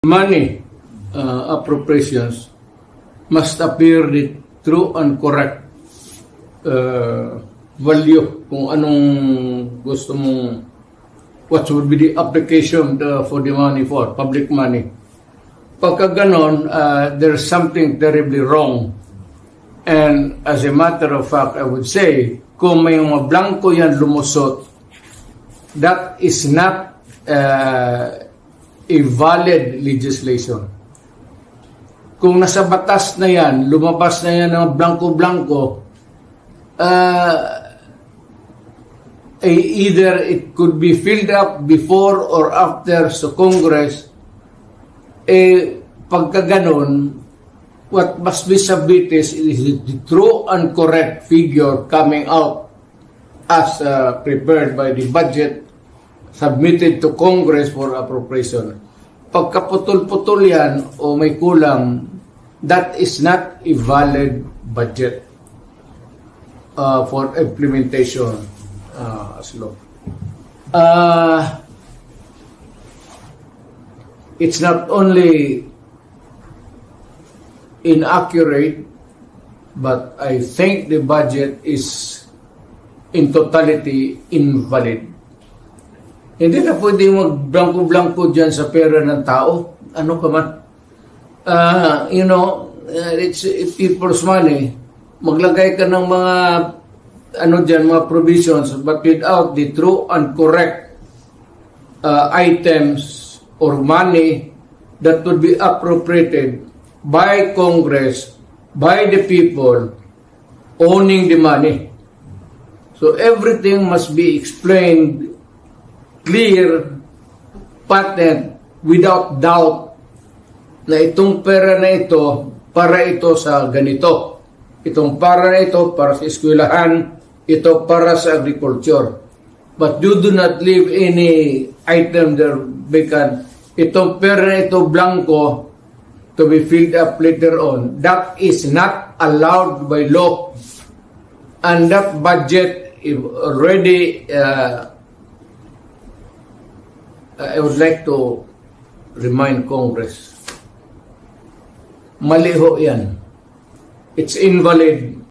Money appropriations must appear the true and correct value kung anong gusto mong what would be the application for the money for public money. Pagka ganon, there's something terribly wrong. And as a matter of fact, I would say, kung may mga blanco yan lumusot, that is not a valid legislation. Kung nasa batas na yan, lumabas na yan ng blanco-blanco, either it could be filled up before or after sa Congress, pagka ganon, what must be submitted is the true and correct figure coming out as prepared by the budget submitted to Congress for appropriation. Pagkaputol-putol yan o may kulang, that is not a valid budget for implementation as law. It's not only inaccurate, but I think the budget is in totality invalid. Hindi na pwede mag-blanco-blanco dyan sa pera ng tao. Ano ka man? It's people's money. Maglagay ka ng mga mga provisions, but without the true and correct items or money that would be appropriated by Congress, by the people owning the money. So everything must be explained clear, patent, without doubt na itong pera na ito para ito sa ganito. Itong pera na ito para sa eskwelahan, ito para sa agriculture. But you do not leave any item there vacant. Itong pera na ito blanco to be filled up later on. That is not allowed by law. And that budget is already I would like to remind Congress, mali ho yan. It's invalid.